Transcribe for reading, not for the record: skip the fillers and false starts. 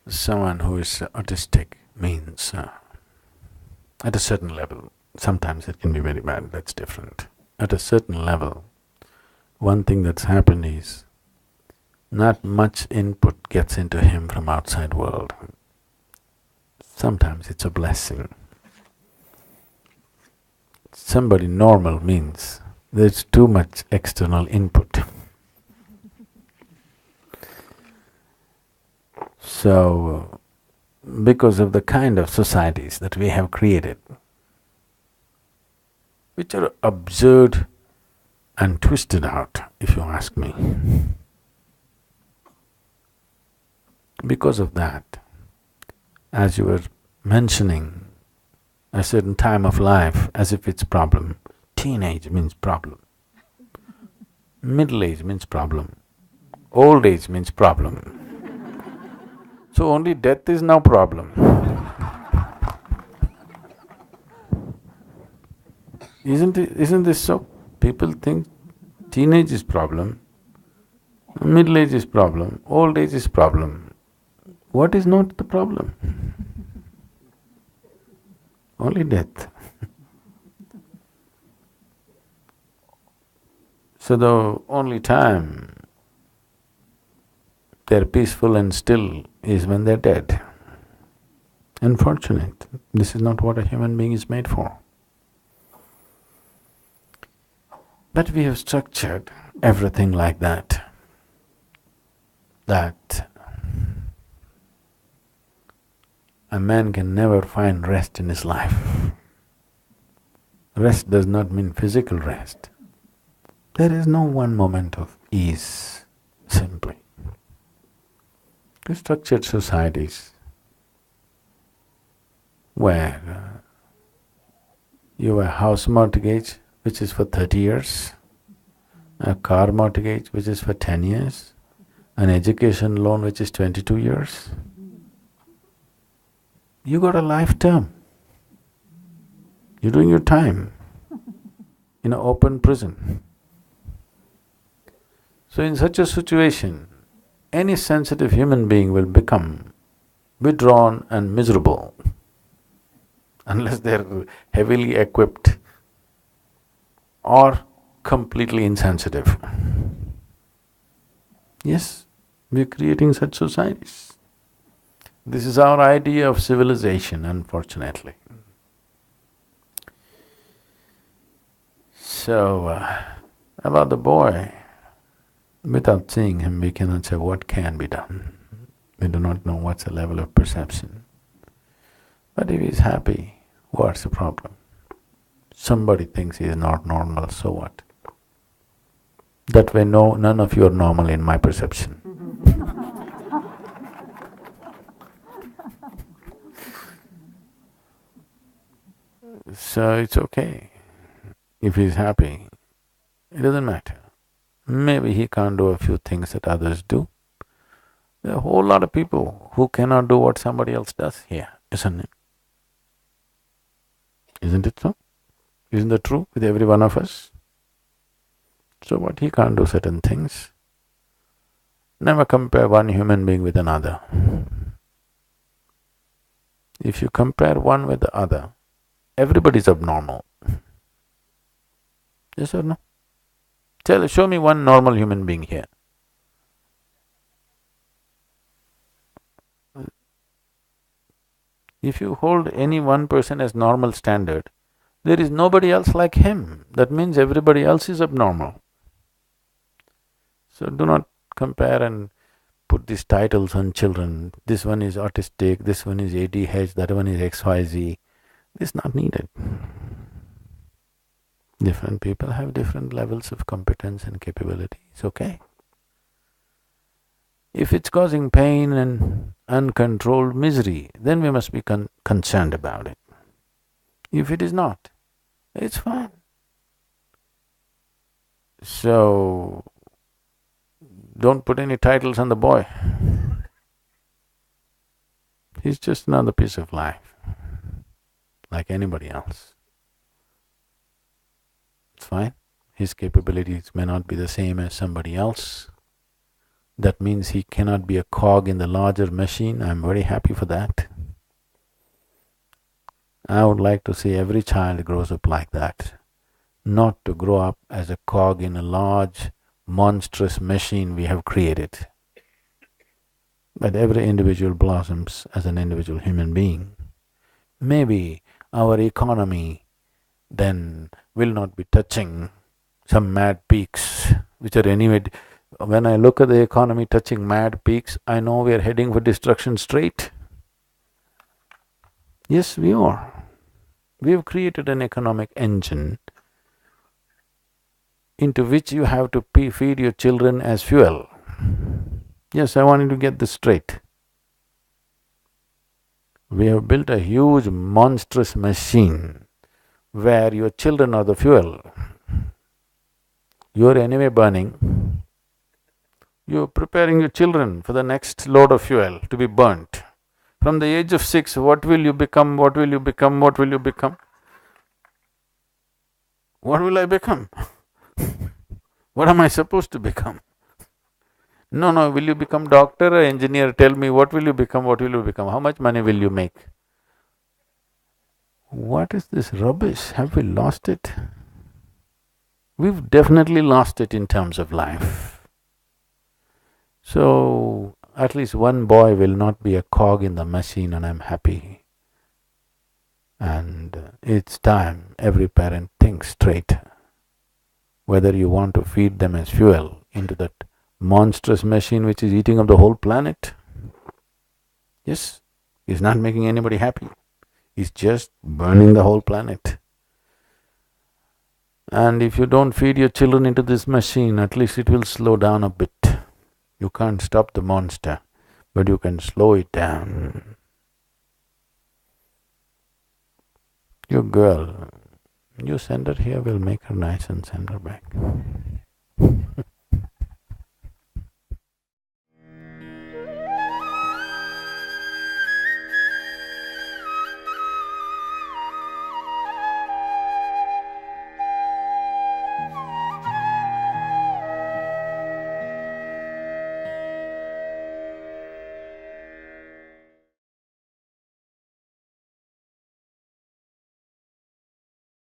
Someone who is autistic means at a certain level, sometimes it can be very bad, that's different. At a certain level, one thing that's happened is not much input gets into him from outside world. Sometimes it's a blessing. Somebody normal means there's too much external input. So, because of the kind of societies that we have created, which are absurd and twisted out, if you ask me, because of that, as you were mentioning, a certain time of life as if it's problem. Teenage means problem. Middle age means problem. Old age means problem. So only death is now problem. Isn't this so? People think teenage is problem, middle age is problem, old age is problem. What is not the problem? Only death. So the only time they're peaceful and still is when they're dead. Unfortunate, this is not what a human being is made for. But we have structured everything like that, that a man can never find rest in his life. Rest does not mean physical rest. There is no one moment of ease, simply. We structured societies where you have a house mortgage which is for 30 years, a car mortgage which is for 10 years, an education loan which is 22 years. You got a life term. You're doing your time in an open prison. So in such a situation, any sensitive human being will become withdrawn and miserable unless they're heavily equipped or completely insensitive. Yes, we're creating such societies. This is our idea of civilization, unfortunately. So, about the boy, without seeing him, we cannot say what can be done. We do not know what's the level of perception. But if he's happy, what's the problem? Somebody thinks he is not normal, so what? That way, no, none of you are normal in my perception. So it's okay. If he's happy, it doesn't matter. Maybe he can't do a few things that others do. There are a whole lot of people who cannot do what somebody else does here, isn't it? Isn't it so? Isn't that true with every one of us? So what, he can't do certain things. Never compare one human being with another. If you compare one with the other, everybody's abnormal. Yes or no? Show me one normal human being here. If you hold any one person as normal standard, there is nobody else like him. That means everybody else is abnormal. So do not compare and put these titles on children. This one is autistic, this one is ADH, that one is XYZ. This is not needed. Different people have different levels of competence and capability, it's okay. If it's causing pain and uncontrolled misery, then we must be concerned about it. If it is not, it's fine. So, don't put any titles on the boy. He's just another piece of life, like anybody else. It's fine. His capabilities may not be the same as somebody else. That means he cannot be a cog in the larger machine. I'm very happy for that. I would like to see every child grows up like that, not to grow up as a cog in a large, monstrous machine we have created. But every individual blossoms as an individual human being. Maybe our economy then will not be touching some mad peaks, which are anyway… When I look at the economy touching mad peaks, I know we are heading for destruction straight. Yes, we are. We have created an economic engine into which you have to feed your children as fuel. Yes, I want you to get this straight. We have built a huge monstrous machine where your children are the fuel. You're anyway burning. You're preparing your children for the next load of fuel to be burnt. From the age of 6, what will you become, what will you become, what will you become? What will I become? What am I supposed to become? No, will you become doctor or engineer? Tell me, what will you become, what will you become? How much money will you make? What is this rubbish? Have we lost it? We've definitely lost it in terms of life. So, at least one boy will not be a cog in the machine, and I'm happy. And it's time every parent thinks straight whether you want to feed them as fuel into that monstrous machine which is eating up the whole planet. Yes, it's not making anybody happy. It's just burning the whole planet. And if you don't feed your children into this machine, at least it will slow down a bit. You can't stop the monster, but you can slow it down. Your girl, you send her here, we'll make her nice and send her back.